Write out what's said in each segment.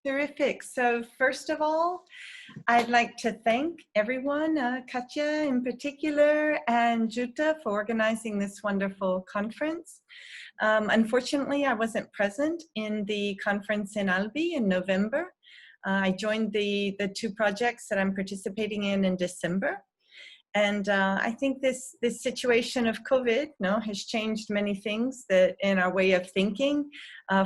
Terrific. So first of all, I'd like to thank everyone, Katya in particular, and Jutta for organizing this wonderful conference. Unfortunately, I wasn't present in the conference in Albi in November. I joined the two projects that I'm participating in December. And I think this situation of COVID has changed many things that in our way of thinking.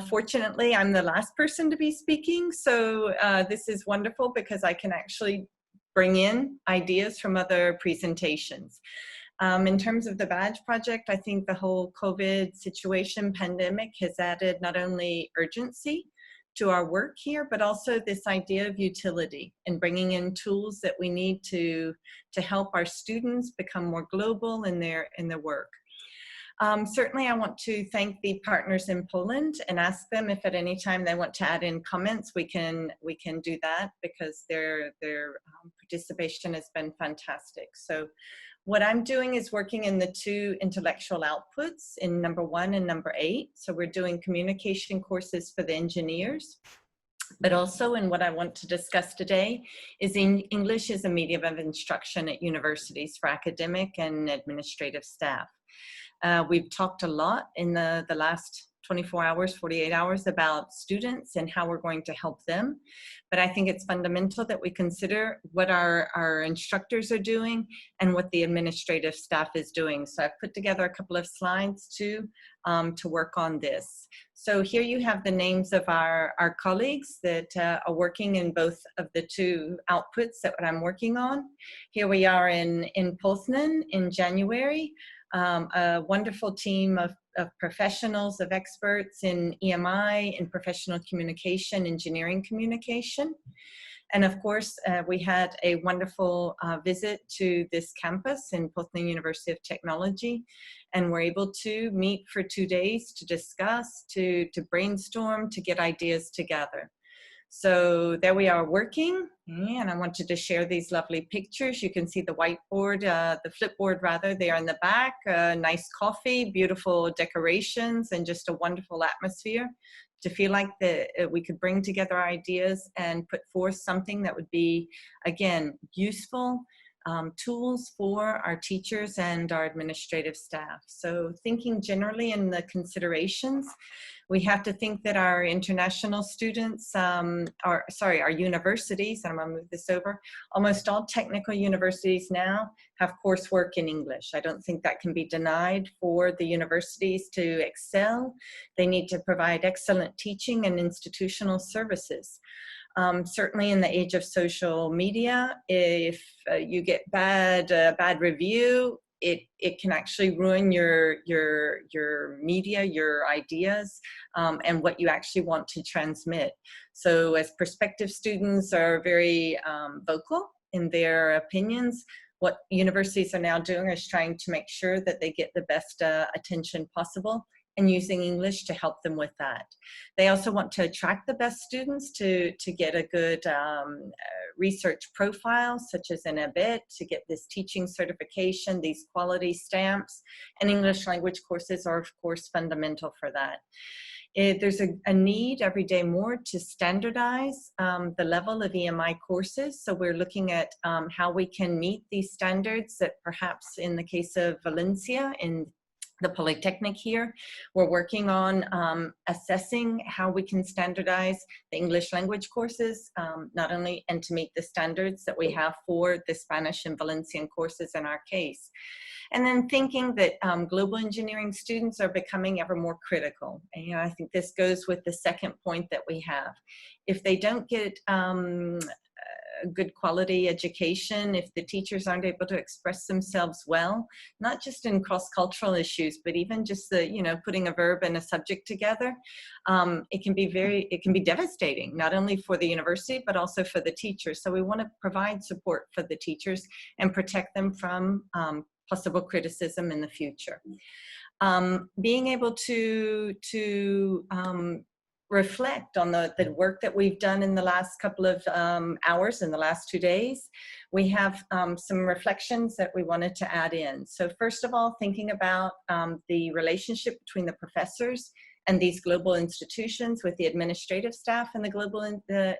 Fortunately, I'm the last person to be speaking, so this is wonderful because I can actually bring in ideas from other presentations. In terms of the badge project, I think the whole COVID situation, pandemic, has added not only urgency to our work here, but also this idea of utility and bringing in tools that we need to help our students become more global in their work. Certainly, I want to thank the partners in Poland and ask them if at any time they want to add in comments, we can do that because their participation has been fantastic. So what I'm doing is working in the two intellectual outputs in number 1 and number 8. So we're doing communication courses for the engineers, but also in what I want to discuss today is English as a medium of instruction at universities for academic and administrative staff. We've talked a lot in the last 24 hours, 48 hours about students and how we're going to help them. But I think it's fundamental that we consider what our instructors are doing and what the administrative staff is doing. So I've put together a couple of slides to work on this. So here you have the names of our colleagues that are working in both of the two outputs that I'm working on. Here we are in Poznan in January. A wonderful team of professionals, of experts in EMI, in professional communication, engineering communication. And of course, we had a wonderful visit to this campus in Poznan University of Technology, and we're able to meet for 2 days to discuss, to brainstorm, to get ideas together. So there we are working, and I wanted to share these lovely pictures. You can see the whiteboard, the flipboard rather, there in the back, nice coffee, beautiful decorations, and just a wonderful atmosphere to feel like we could bring together ideas and put forth something that would be, again, useful tools for our teachers and our administrative staff. So thinking generally in the considerations, we have to think that our international students, our universities, and I'm gonna move this over, almost all technical universities now have coursework in English. I don't think that can be denied for the universities to excel. They need to provide excellent teaching and institutional services. Certainly in the age of social media, if you get bad review, it can actually ruin your media, your ideas, and what you actually want to transmit. So as prospective students are very vocal in their opinions, what universities are now doing is trying to make sure that they get the best attention possible and using English to help them with that. They also want to attract the best students to get a good research profile, such as an EBIT, to get this teaching certification, these quality stamps, and English language courses are, of course, fundamental for that. There's a need every day more to standardize the level of EMI courses. So we're looking at how we can meet these standards that perhaps in the case of Valencia, in the Polytechnic here, we're working on assessing how we can standardize the English language courses, not only and to meet the standards that we have for the Spanish and Valencian courses in our case. And then thinking that global engineering students are becoming ever more critical. And, I think this goes with the second point that we have. If they don't get good quality education, if the teachers aren't able to express themselves well, not just in cross-cultural issues, but even just the, putting a verb and a subject together, it can be devastating, not only for the university, but also for the teachers. So we want to provide support for the teachers and protect them from possible criticism in the future. Being able to reflect on the work that we've done in the last couple of hours, in the last 2 days, we have some reflections that we wanted to add in. So first of all, thinking about the relationship between the professors and these global institutions with the administrative staff and the global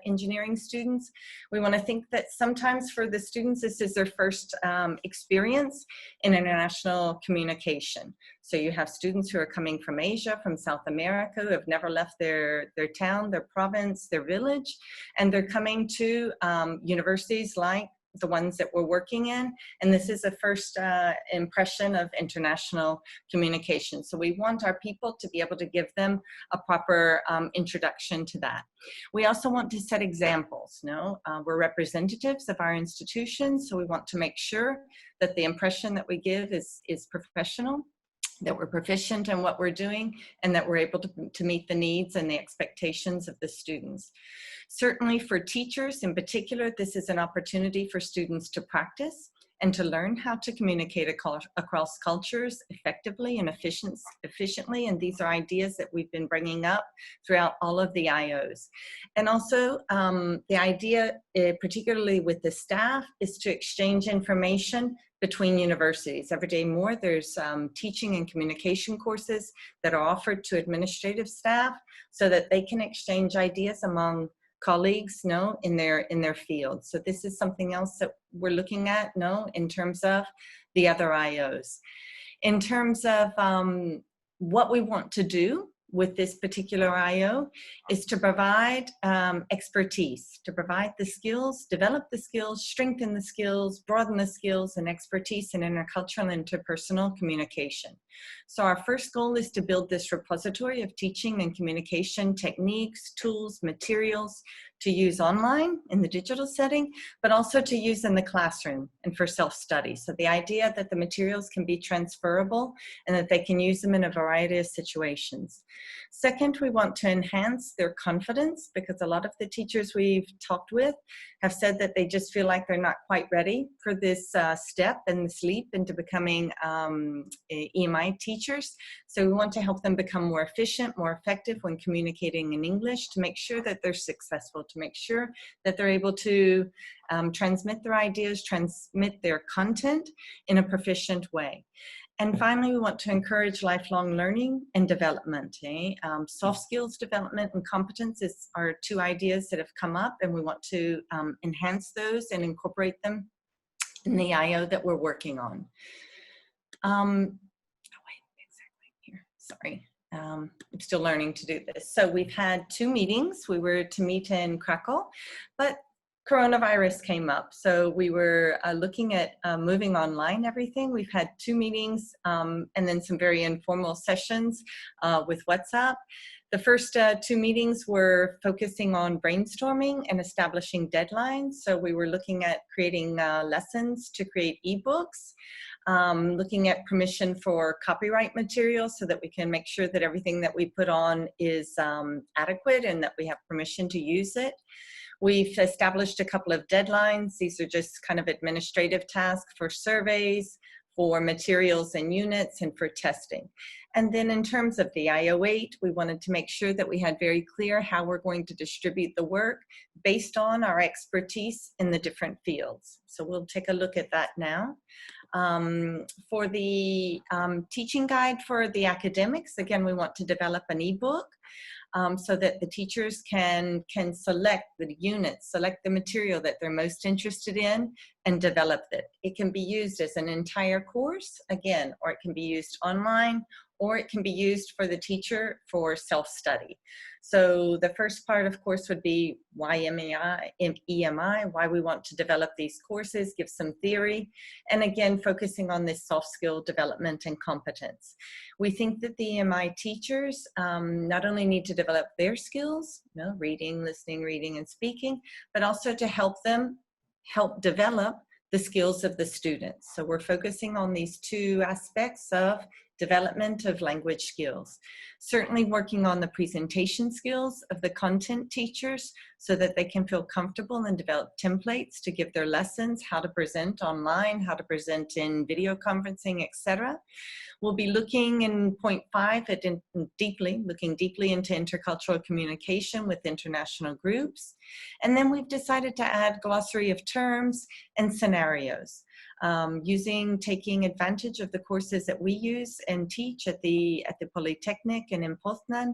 engineering students. We want to think that sometimes for the students, this is their first experience in international communication. So you have students who are coming from Asia, from South America, who have never left their town, their province, their village, and they're coming to universities like the ones that we're working in, and this is a first impression of international communication. So we want our people to be able to give them a proper introduction to that. We also want to set examples. We're representatives of our institutions, so we want to make sure that the impression that we give is professional, that we're proficient in what we're doing, and that we're able to meet the needs and the expectations of the students. Certainly for teachers in particular, this is an opportunity for students to practice and to learn how to communicate across cultures effectively and efficiently. And these are ideas that we've been bringing up throughout all of the IOs. And also the idea, particularly with the staff, is to exchange information between universities. Every day more, there's teaching and communication courses that are offered to administrative staff so that they can exchange ideas among colleagues in their field. So this is something else that we're looking at in terms of the other IOs. In terms of what we want to do with this particular IO is to provide expertise, to provide the skills, develop the skills, strengthen the skills, broaden the skills and expertise in intercultural and interpersonal communication. So our first goal is to build this repository of teaching and communication techniques, tools, materials to use online in the digital setting, but also to use in the classroom and for self-study. So the idea that the materials can be transferable and that they can use them in a variety of situations. Second, we want to enhance their confidence, because a lot of the teachers we've talked with have said that they just feel like they're not quite ready for this step and this leap into becoming EMI teachers. So we want to help them become more efficient, more effective when communicating in English, to make sure that they're successful, to make sure that they're able to transmit their ideas, transmit their content in a proficient way. And finally, we want to encourage lifelong learning and development. Soft skills development and competence are two ideas that have come up, and we want to enhance those and incorporate them in the IO that we're working on. Sorry, I'm still learning to do this. So we've had 2 meetings. We were to meet in Krakow, but coronavirus came up. So we were looking at moving online everything. We've had 2 meetings and then some very informal sessions with WhatsApp. The first 2 meetings were focusing on brainstorming and establishing deadlines. So we were looking at creating lessons to create ebooks, looking at permission for copyright material so that we can make sure that everything that we put on is adequate and that we have permission to use it. We've established a couple of deadlines. These are just kind of administrative tasks for surveys, for materials and units, and for testing. And then in terms of the IO8, we wanted to make sure that we had very clear how we're going to distribute the work based on our expertise in the different fields. So we'll take a look at that now. For the teaching guide for the academics, again, we want to develop an ebook so that the teachers can select the units, select the material that they're most interested in, and develop it. It can be used as an entire course, again, or it can be used online, or it can be used for the teacher for self-study. So the first part, of course, would be why EMI, why we want to develop these courses, give some theory, and again, focusing on this soft skill development and competence. We think that the EMI teachers not only need to develop their skills, reading, listening, reading, and speaking, but also to help them develop the skills of the students. So we're focusing on these 2 aspects of development of language skills. Certainly working on the presentation skills of the content teachers so that they can feel comfortable and develop templates to give their lessons, how to present online, how to present in video conferencing, etc. We'll be looking in point 5 at looking deeply into intercultural communication with international groups. And then we've decided to add glossary of terms and scenarios. taking advantage of the courses that we use and teach at the Polytechnic and in Poznan,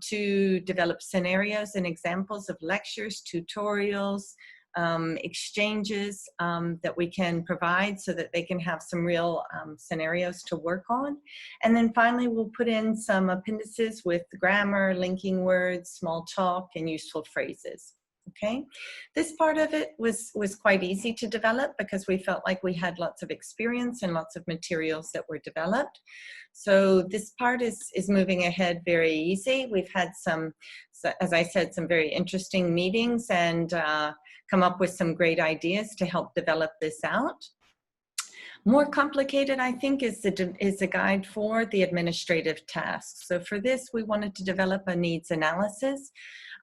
to develop scenarios and examples of lectures, tutorials, exchanges that we can provide so that they can have some real scenarios to work on. And then finally, we'll put in some appendices with grammar, linking words, small talk, and useful phrases. Okay, this part of it was quite easy to develop because we felt like we had lots of experience and lots of materials that were developed. So this part is moving ahead very easy. We've had some, as I said, some very interesting meetings and come up with some great ideas to help develop this out. More complicated, I think, is the guide for the administrative tasks. So for this, we wanted to develop a needs analysis,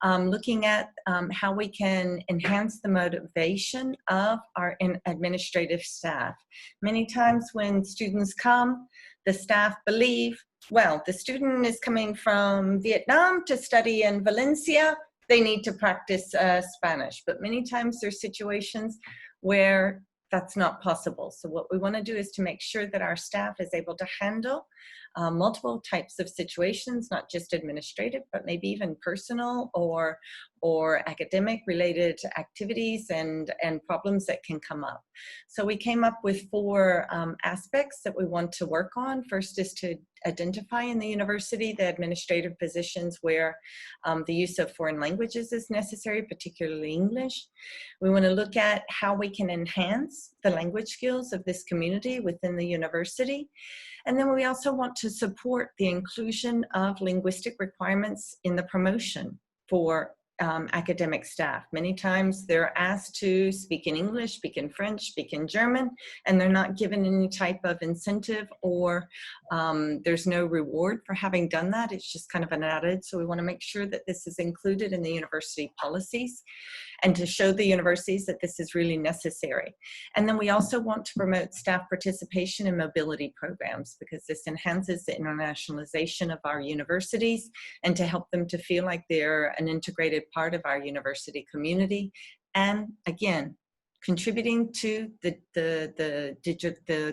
looking at how we can enhance the motivation of our administrative staff. Many times when students come, the staff believe, well, the student is coming from Vietnam to study in Valencia, they need to practice Spanish. But many times there's situations where that's not possible. So what we want to do is to make sure that our staff is able to handle multiple types of situations, not just administrative, but maybe even personal or academic related activities and problems that can come up. So we came up with 4 aspects that we want to work on. First is to identify in the university the administrative positions where the use of foreign languages is necessary, particularly English. We want to look at how we can enhance the language skills of this community within the university. And then we also want to support the inclusion of linguistic requirements in the promotion for academic staff. Many times they're asked to speak in English, speak in French, speak in German, and they're not given any type of incentive or there's no reward for having done that. It's just kind of an added. So we want to make sure that this is included in the university policies and to show the universities that this is really necessary. And then we also want to promote staff participation in mobility programs because this enhances the internationalization of our universities and to help them to feel like they're an integrated part of our university community. And again, contributing to the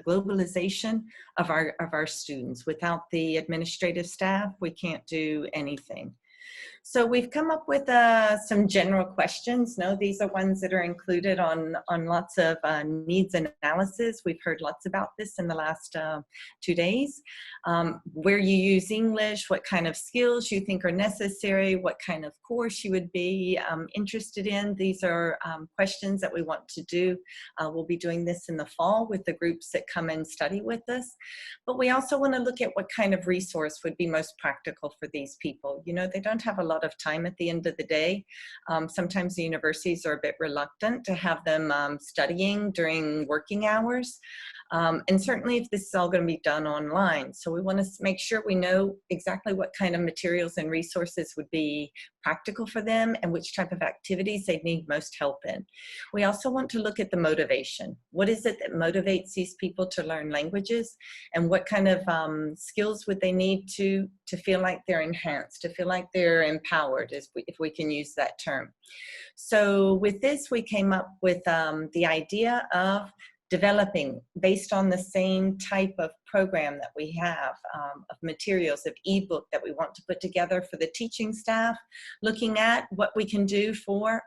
globalization of our students. Without the administrative staff, we can't do anything. So we've come up with some general questions. No, these are ones that are included on lots of needs analysis. We've heard lots about this in the last 2 days. Where you use English, what kind of skills you think are necessary, what kind of course you would be interested in. These are questions that we want to do. We'll be doing this in the fall with the groups that come and study with us. But we also want to look at what kind of resource would be most practical for these people. You know, they don't have a lot of time at the end of the day. Sometimes the universities are a bit reluctant to have them studying during working hours. And certainly if this is all going to be done online. So we want to make sure we know exactly what kind of materials and resources would be practical for them and which type of activities they need most help in. We also want to look at the motivation. What is it that motivates these people to learn languages, and what kind of skills would they need to feel like they're enhanced, to feel like they're empowered, if we can use that term. So with this, we came up with the idea of developing, based on the same type of program that we have, of materials, of ebook that we want to put together for the teaching staff, looking at what we can do for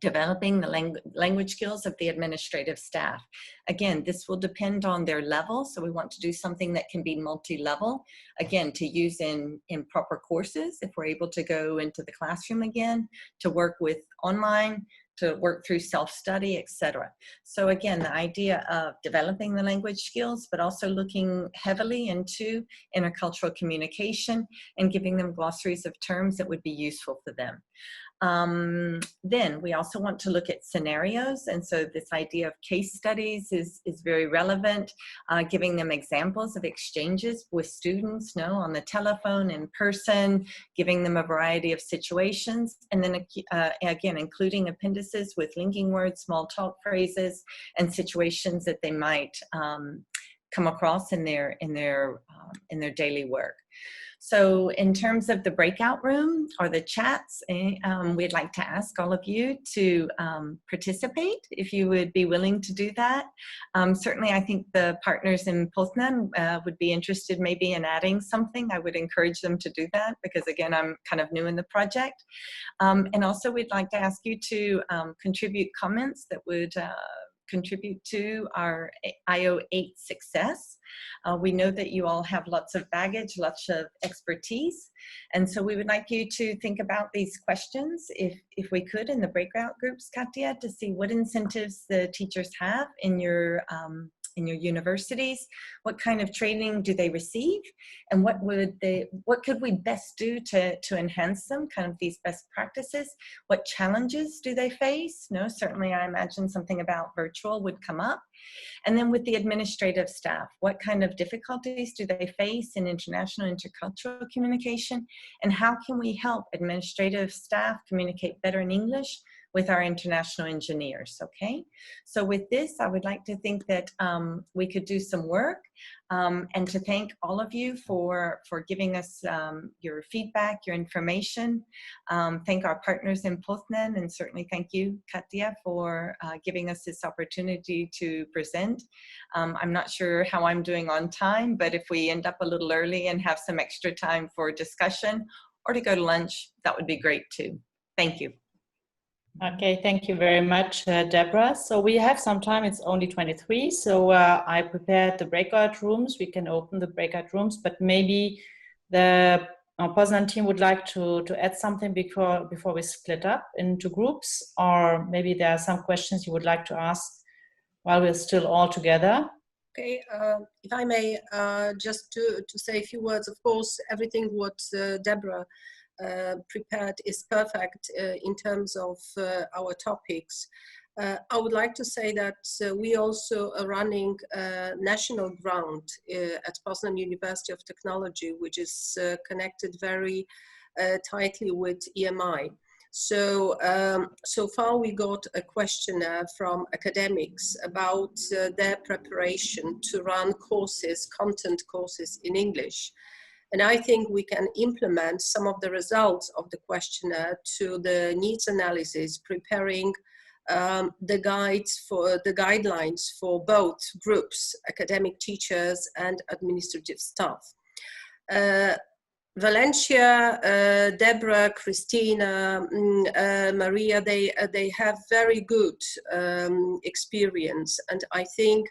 developing the language skills of the administrative staff. Again, this will depend on their level, so we want to do something that can be multi-level, again, to use in proper courses, if we're able to go into the classroom again, to work with online, to work through self-study, etc. So again, the idea of developing the language skills, but also looking heavily into intercultural communication and giving them glossaries of terms that would be useful for them. Then we also want to look at scenarios, and so this idea of case studies is very relevant, giving them examples of exchanges with students, on the telephone, in person, giving them a variety of situations, and then again, including appendices with linking words, small talk phrases, and situations that they might come across in their daily work. So in terms of the breakout room or the chats, we'd like to ask all of you to participate if you would be willing to do that. Certainly, I think the partners in Poznan would be interested maybe in adding something. I would encourage them to do that because, again, I'm kind of new in the project. And also, we'd like to ask you to contribute comments that would contribute to our IO8 success. We know that you all have lots of baggage, lots of expertise, and so we would like you to think about these questions, if we could, in the breakout groups, Katja, to see what incentives the teachers have in your universities, what kind of training do they receive, and what could we best do to enhance them, kind of these best practices, what challenges do they face? No, certainly I imagine something about virtual would come up. And then with the administrative staff, what kind of difficulties do they face in international intercultural communication, and how can we help administrative staff communicate better in English with our international engineers, okay? So with this, I would like to think that we could do some work and to thank all of you for giving us your feedback, your information. Thank our partners in Poznan, and certainly thank you, Katja, for giving us this opportunity to present. I'm not sure how I'm doing on time, but if we end up a little early and have some extra time for discussion or to go to lunch, that would be great too. Thank you. Okay, thank you very much, Deborah. So we have some time, it's only 23, so I prepared the breakout rooms. We can open the breakout rooms, but maybe the Poznan team would like to add something before we split up into groups, or maybe there are some questions you would like to ask while we're still all together. Okay, if I may, just to say a few words. Of course, everything what Deborah prepared is perfect in terms of our topics. I would like to say that we also are running a national grant at Poznan University of Technology, which is connected very tightly with EMI. So, so far we got a questionnaire from academics about their preparation to run courses, content courses in English. And I think we can implement some of the results of the questionnaire to the needs analysis, preparing the guidelines for both groups, academic teachers and administrative staff. Valencia, Deborah, Christina, Maria, they have very good experience, and I think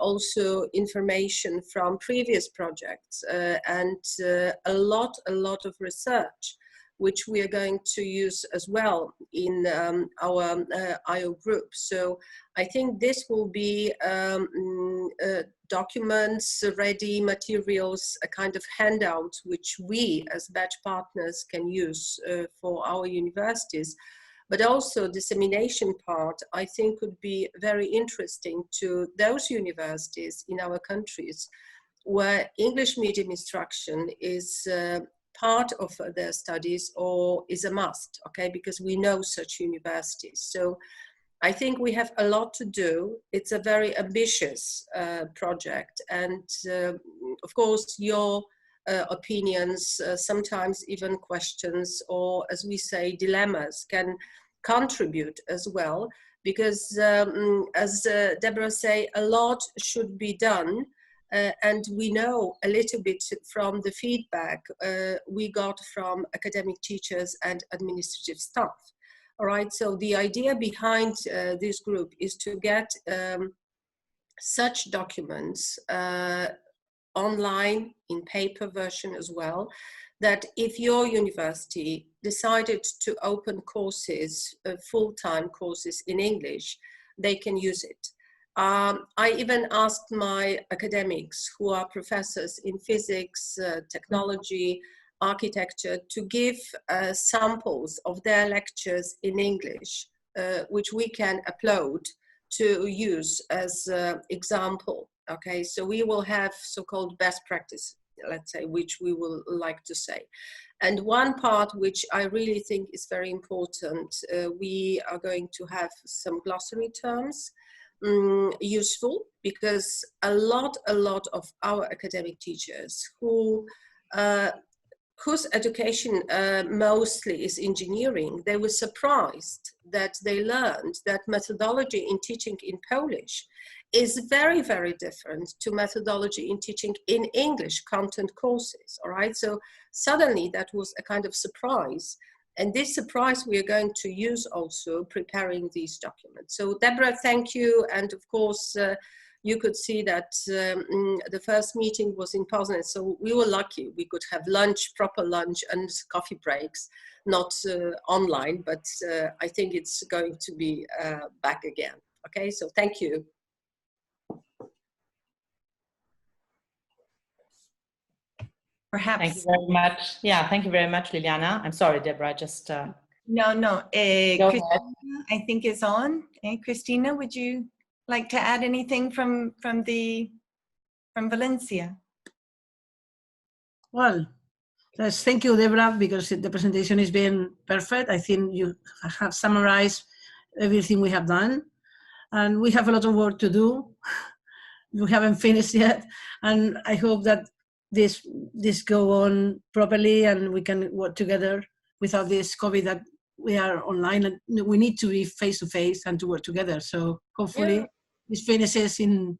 also information from previous projects and a lot of research, which we are going to use as well in our IO group. So I think this will be documents, ready materials, a kind of handout, which we as batch partners can use for our universities. But also dissemination part, I think, could be very interesting to those universities in our countries where English medium instruction is part of their studies or is a must, okay, because we know such universities. So I think we have a lot to do. It's a very ambitious project, and of course your opinions, sometimes even questions, or as we say, dilemmas, can contribute as well, because as Deborah say, a lot should be done, and we know a little bit from the feedback we got from academic teachers and administrative staff. All right, so the idea behind this group is to get such documents online in paper version as well, that if your university decided to open courses, full-time courses in English, they can use it. I even asked my academics who are professors in physics, technology, architecture, to give samples of their lectures in English, which we can upload to use as example. Okay, so we will have so-called best practice, let's say, which we will like to say. And one part which I really think is very important, we are going to have some glossary terms useful, because a lot of our academic teachers whose education mostly is engineering, they were surprised that they learned that methodology in teaching in Polish is very, very different to methodology in teaching in English content courses, all right? So suddenly that was a kind of surprise. And this surprise we are going to use also preparing these documents. So Deborah, thank you. And of course, you could see that the first meeting was in Poznan, so we were lucky. We could have lunch, proper lunch and coffee breaks, not online, but I think it's going to be back again. Okay, so thank you. Perhaps. Thank you very much. Yeah, thank you very much, Liliana. I'm sorry, Deborah, just... No, Christina, ahead. I think is on. Christina, would you like to add anything from Valencia? Well, yes, thank you, Deborah, because the presentation has been perfect. I think you have summarized everything we have done, and we have a lot of work to do. We haven't finished yet, and I hope that this go on properly and we can work together without this COVID that we are online, and we need to be face to face and to work together. So hopefully this finishes in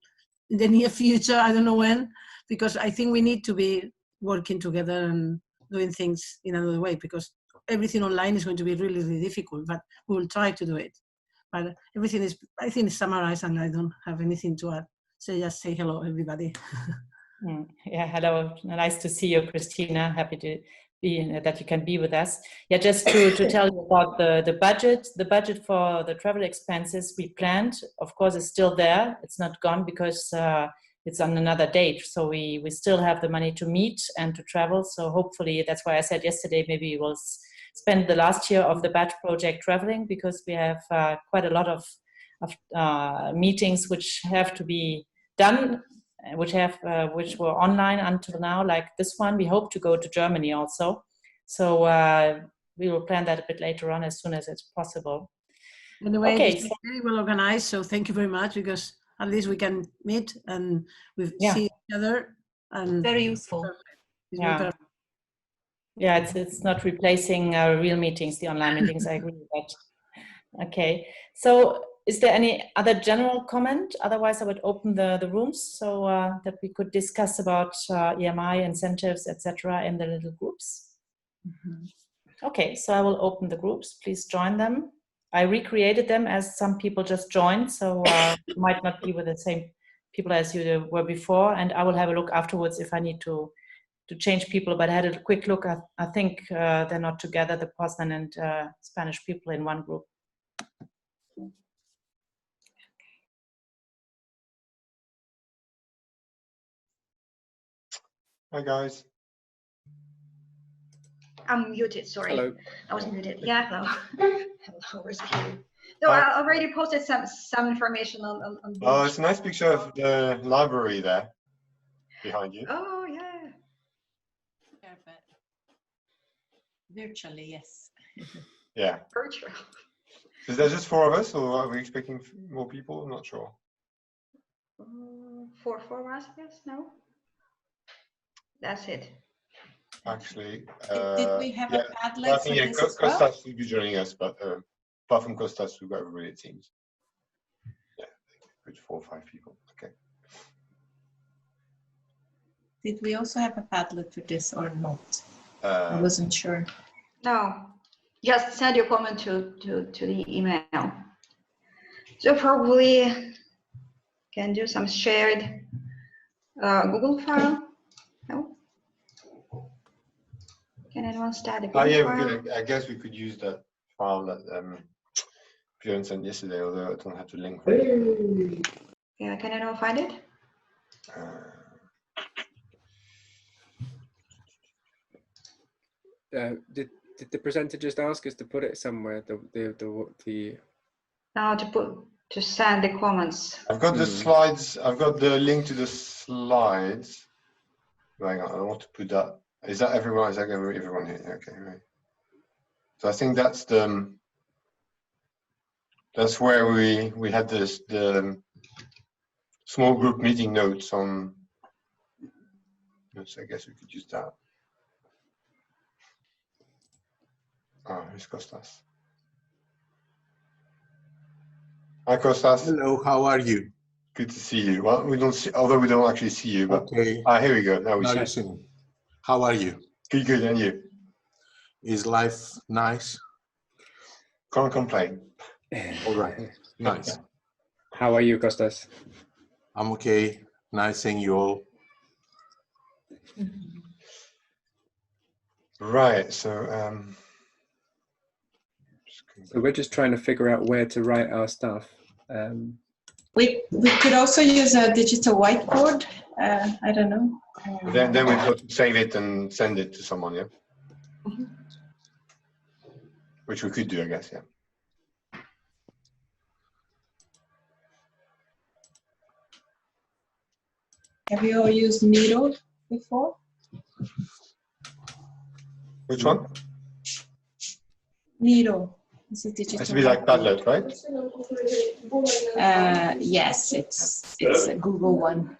the near future. I don't know when, because I think we need to be working together and doing things in another way, because everything online is going to be really, really difficult, but we will try to do it. But everything is, I think, is summarized, and I don't have anything to add. So just say hello, everybody. Yeah, hello. Nice to see you, Christina. Happy to be that you can be with us. Yeah, just to tell you about the budget. The budget for the travel expenses we planned, of course, is still there. It's not gone because it's on another date. So we still have the money to meet and to travel. So hopefully, that's why I said yesterday, maybe we'll spend the last year of the batch project traveling, because we have quite a lot of meetings which have to be done, which were online until now, like this one. We hope to go to Germany also. So we will plan that a bit later on, as soon as it's possible. Anyway, okay, it's very well organized, so thank you very much, because at least we can meet and we see each other. And very useful. It's very perfect. Yeah, it's not replacing real meetings, the online meetings. I agree with that. Okay, so is there any other general comment? Otherwise, I would open the rooms so that we could discuss about EMI incentives, etc., in the little groups. Okay, so I will open the groups. Please join them. I recreated them as some people just joined, so might not be with the same people as you were before. And I will have a look afterwards if I need to change people. But I had a quick look. I think they're not together, the Poznan and Spanish people in one group. Hi guys. I'm muted, sorry. Hello. I was muted. Yeah, hello. Hello, where's Peter? So I already posted some information on Oh, it's a nice picture of the library there behind you. Oh yeah. Perfect. Virtually, yes. Yeah. Virtual. Is there just 4 of us, or are we expecting more people? I'm not sure. 4 of us, yes, no? That's it. Actually, did we have a Padlet I think, for this as well? Kostas will be joining us, but apart from Kostas, we've got everybody, it seems. Yeah, good 4 or 5 people. Okay. Did we also have a Padlet for this or not? I wasn't sure. No, just send your comment to the email. So probably can do some shared Google file. No? Can anyone start a Google file? I guess we could use that file that Björn sent yesterday, although I don't have the link. Yeah, can anyone find it? Did the presenter just ask us to put it somewhere? Now to send the comments. I've got the slides. I've got the link to the slides. Hang on, I want to put that. Is that everyone? Is that everyone here? Okay, right. So I think that's where we had the small group meeting notes on. Yes, I guess we could use that. Oh, here's Kostas. Hi, Kostas. Hello, how are you? Good to see you. Well, we don't see, although we don't actually see you, but okay. Here we go. Now we see you see me. How are you? Good, good, and you? Is life nice? Can't complain. All right, nice. How are you, Kostas? I'm okay. Nice seeing you all. Right. So we're just trying to figure out where to write our stuff. We could also use a digital whiteboard. I don't know. then we've got to save it and send it to someone, yeah. Which we could do, I guess, yeah. Have you all used Miro before? Which one? Miro. It's a digital. Has to be like Padlet, right? Yes, it's a Google one.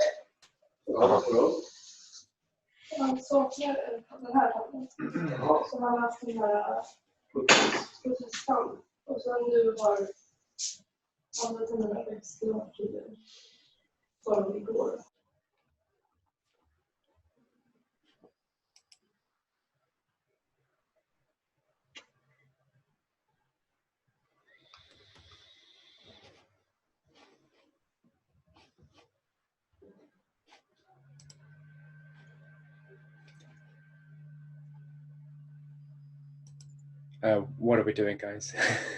What are we doing, guys?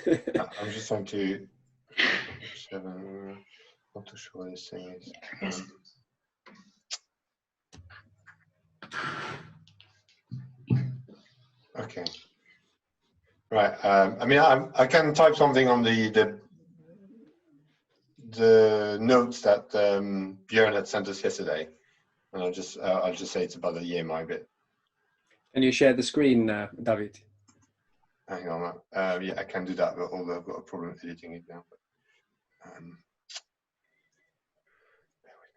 I'm just trying to. Not too sure what this thing is. Okay. Right. I mean, I can type something on the notes that Björn had sent us yesterday, and I'll just say it's about the EMI bit. Can you share the screen, David? Hang on. Yeah, I can do that, but although I've got a problem editing it now. But, bear with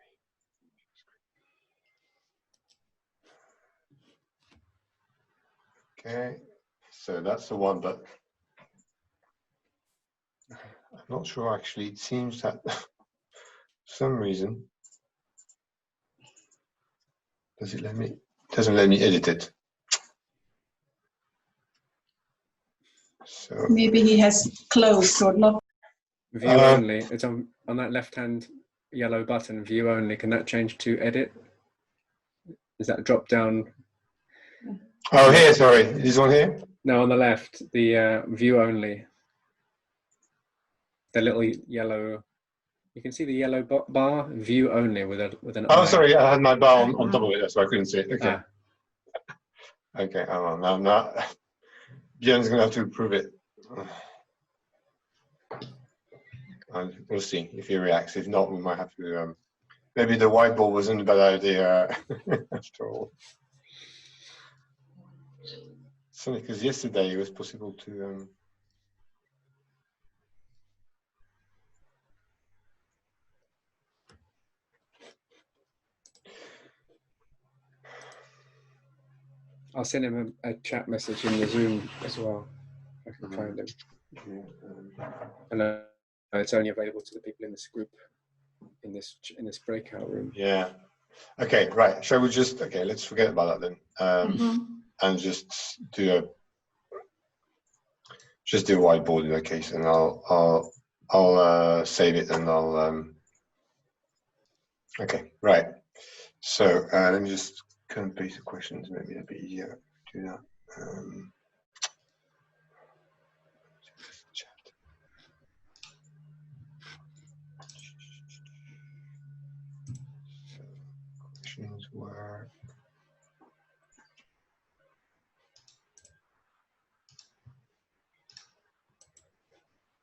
me. Okay, so that's the one, but I'm not sure actually. It seems that for some reason doesn't let me edit it. So maybe he has closed or not. View only. It's on that left-hand yellow button. View only. Can that change to edit? Is that drop down? Oh, here. Sorry, this one here. No, on the left. The view only. The little yellow. You can see the yellow bar. View only with an. Oh, eye. sorry. I had my bar on top of it, so I couldn't see it. Okay. Ah. Okay. Oh, now Björn's gonna have to approve it. We'll see if he reacts. If not, we might have to. Maybe the whiteboard wasn't a bad idea after all. It's only because yesterday it was possible to. I'll send him a chat message in the Zoom as well. I can find him. And it's only available to the people in this group, in this breakout room. Yeah. Okay. Right. Shall we just? Okay. Let's forget about that then, and just do a whiteboard in that case, and I'll save it and I'll. Okay. Right. So let me just kind of basic questions. Maybe a bit easier to do that. Chat. So questions were.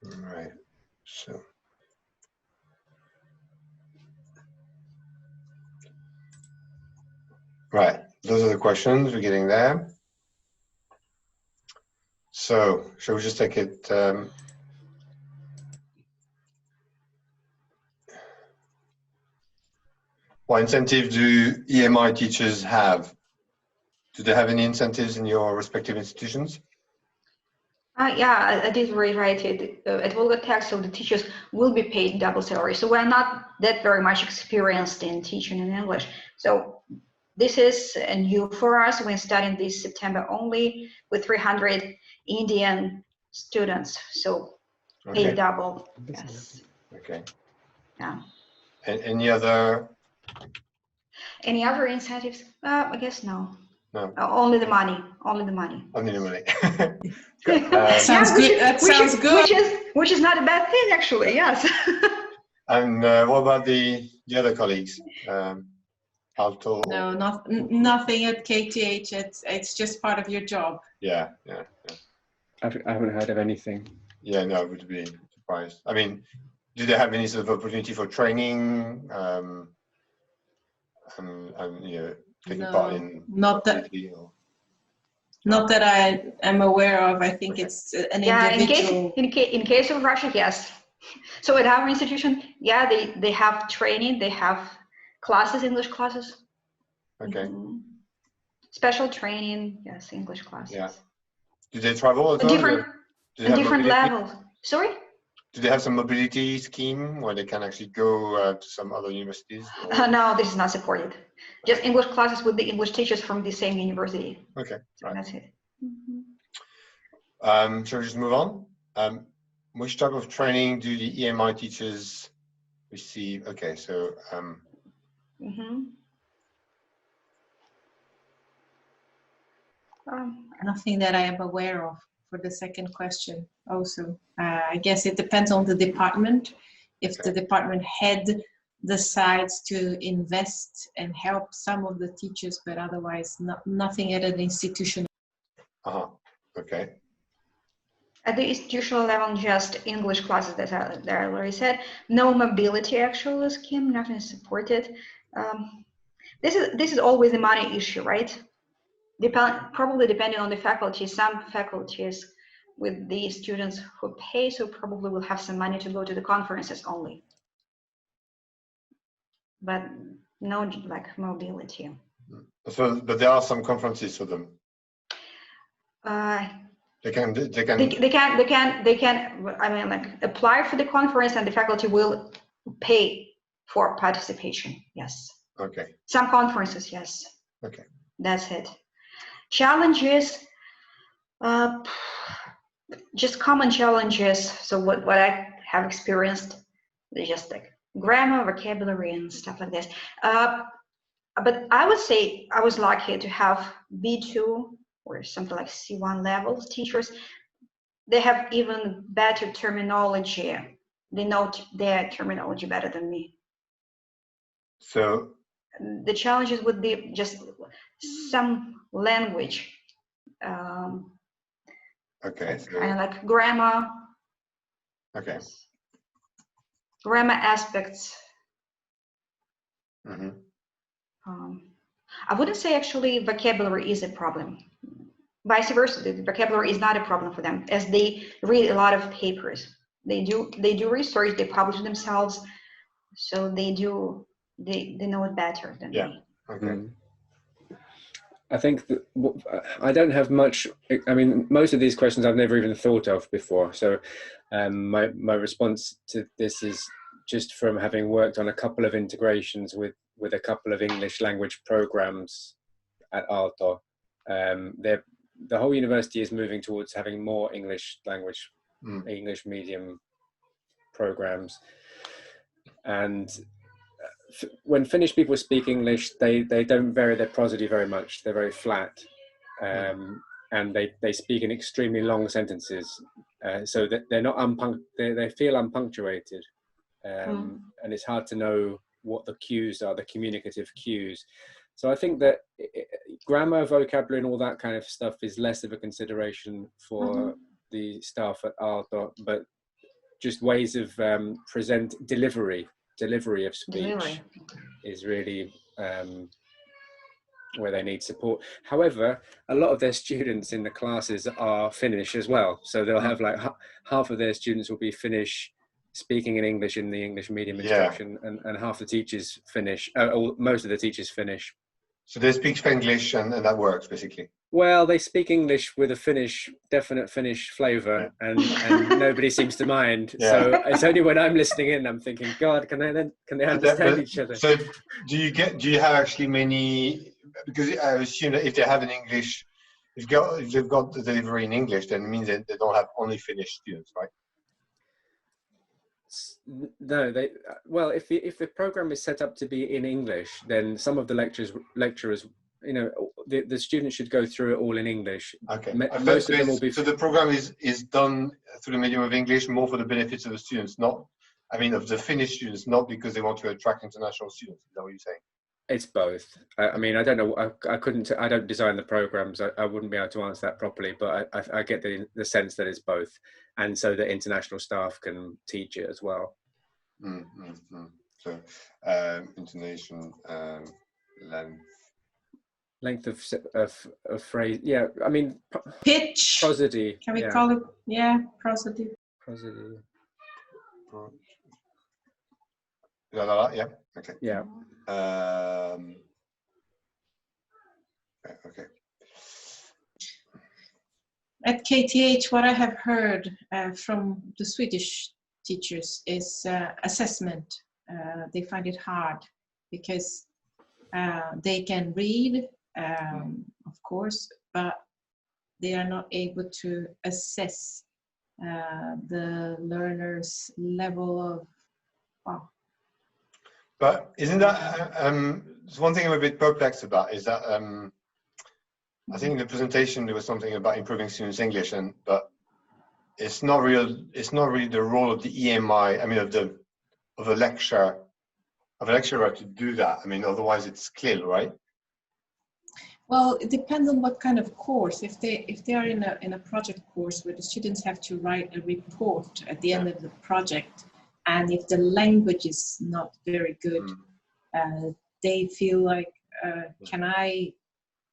Right. So. Right, those are the questions. We're getting there. So, shall we just take it? What incentive do EMI teachers have? Do they have any incentives in your respective institutions? Yeah, I did rewrite it at Volga Tech, so the teachers will be paid double salary. So we're not that very much experienced in teaching in English. So this is new for us. We're starting this September only with 300 Indian students. So paid double, yes. Okay. Yeah. And any other? Any other incentives? I guess no. No. Only the money. Only the money. Only the money. Sounds good. That sounds good. Which is not a bad thing, actually. Yes. And what about the other colleagues? Alto? No, nothing at KTH. It's just part of your job. Yeah. I haven't heard of anything. Yeah, no, I would be surprised. I mean, do they have any sort of opportunity for training? And you know, taking part in not that I am aware of. I think it's an individual. In case of Russia, yes. So at our institution, yeah, they have training, they have classes, English classes. Okay. Special training, yes, English classes. Yeah. Do they travel as well? Different levels. Sorry? Do they have some mobility scheme where they can actually go to some other universities? No, this is not supported. Just English classes with the English teachers from the same university. Okay, right. That's it. Shall we just move on? Which type of training do the EMI teachers receive? Okay, so nothing that I am aware of for the second question. Also, I guess it depends on the department. If the department head decides to invest and help some of the teachers, but otherwise nothing at an institution. Okay. At the institutional level, just English classes that I already said. No mobility actual scheme, nothing is supported. This is always a money issue, right? Probably depending on the faculty. Some faculties with the students who pay, so probably will have some money to go to the conferences only. But no, like mobility. So, but there are some conferences for them. They can. I mean, like apply for the conference, and the faculty will pay for participation. Yes. Okay. Some conferences, yes. Okay. That's it. Challenges, just common challenges. So what I have experienced, they're just like grammar, vocabulary, and stuff like this. But I would say I was lucky to have B2 or something like C1 level teachers. They have even better terminology. They know their terminology better than me. So the challenges would be just some language. Okay. So, kind of like grammar. Okay. Grammar aspects. I wouldn't say actually vocabulary is a problem. Vice versa, the vocabulary is not a problem for them, as they read a lot of papers. They do research, they publish themselves, so they know it better than me. Okay. I think that I don't have much. I mean, most of these questions I've never even thought of before. So, my response to this is just from having worked on a couple of integrations with a couple of English language programs at Aalto. The whole university is moving towards having more English language, English medium programs, and when Finnish people speak English, they don't vary their prosody very much. They're very flat, and they speak in extremely long sentences, so that they're not they feel unpunctuated, and it's hard to know what the cues are, the communicative cues. So I think that grammar, vocabulary, and all that kind of stuff is less of a consideration for the staff at Aalto, but just ways of delivery of speech is really where they need support. However, a lot of their students in the classes are Finnish as well, so they'll have like half of their students will be Finnish speaking in English in the English medium Yeah. instruction, and half the teachers finish, or most of the teachers finish. So they speak English and that works basically. Well, they speak English with a definite Finnish flavour, and nobody seems to mind. Yeah. So it's only when I'm listening in, I'm thinking, God, can they understand each other? So do you have actually many? Because I assume that if they have an English, if they've got the delivery in English, then it means that they don't have only Finnish students, right? No, well, if the program is set up to be in English, then some of the lecturers, you know, the students should go through it all in English. Okay. Most of them will be. So the program is done through the medium of English, more for the benefits of the students, not, I mean, of the Finnish students, not because they want to attract international students. Is that what you're saying? It's both. I mean, I don't know. I don't design the programs. I wouldn't be able to answer that properly. But I get the sense that it's both, and so that international staff can teach it as well. So, intonation, length of phrase. Yeah, I mean, pitch. Prosody. Can we call it? Yeah, prosody. Prosody. Yeah. Okay. Yeah. Okay. At KTH, what I have heard from the Swedish teachers is assessment. They find it hard because they can read, of course, but they are not able to assess the learner's level of. Wow. But isn't that one thing I'm a bit perplexed about is that I think in the presentation there was something about improving students' English, but it's not really the role of the EMI. I mean, of a lecturer to do that. I mean, otherwise it's clear, right? Well, it depends on what kind of course. If they are in a project course where the students have to write a report at the end of the project, and if the language is not very good, they feel like, can I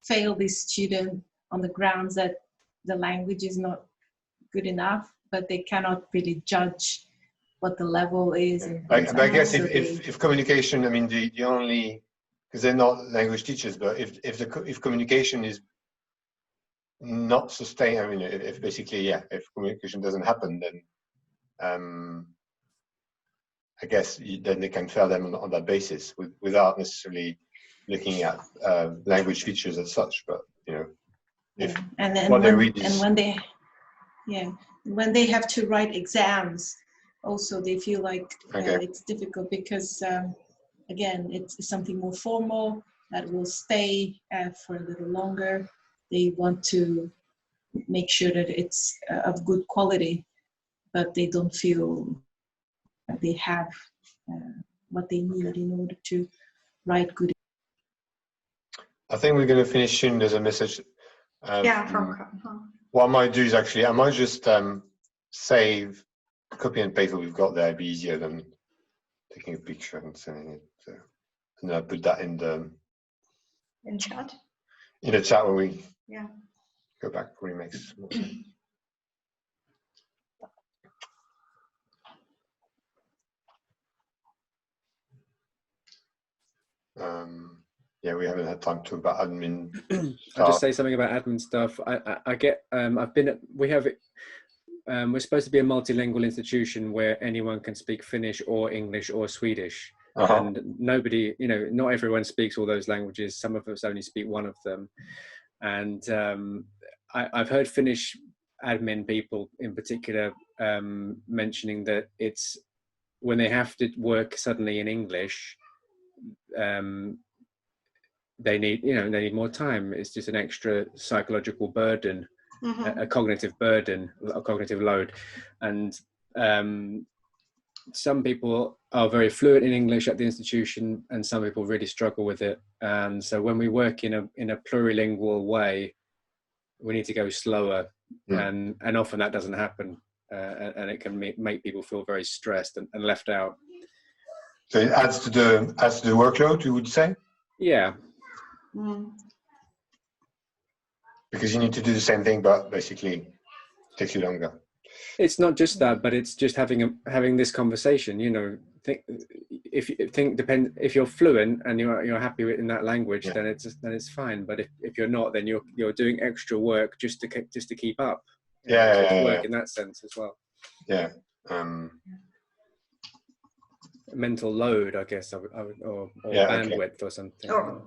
fail this student on the grounds that the language is not good enough, but they cannot really judge what the level is. But I guess if communication, I mean, the only, because they're not language teachers, but if communication is not sustained, I mean, if basically, if communication doesn't happen, then I guess then they can fail them on that basis without necessarily looking at language features as such. But you know, when they have to write exams, also they feel like it's difficult because again, it's something more formal that will stay for a little longer. They want to make sure that it's of good quality, but they don't feel that they have what they need in order to write good. I think we're going to finish soon. There's a message. What I might do is actually, I might just save, copy and paste what we've got there. It'd be easier than taking a picture and sending it. And I'll put that in the chat. In the chat when we go back, where it makes more sense. We haven't had time to talk about admin. I'll just say something about admin stuff. We're supposed to be a multilingual institution where anyone can speak Finnish or English or Swedish. And nobody, not everyone speaks all those languages. Some of us only speak one of them. And I've heard Finnish admin people in particular mentioning that it's when they have to work suddenly in English, they need more time. It's just an extra psychological burden, a cognitive burden, a cognitive load. And some people are very fluent in English at the institution, and some people really struggle with it. And so when we work in a plurilingual way, we need to go slower, and often that doesn't happen, and it can make people feel very stressed and left out. So it adds to the workload, you would say? Yeah. Because you need to do the same thing, but basically it takes you longer. It's not just that, but it's just having this conversation. You know, if you're fluent and you're happy in that language, then it's fine. But if you're not, then you're doing extra work just to keep up. Yeah, it's work in that sense as well. Yeah. Mental load, I guess, or bandwidth or something. Sure.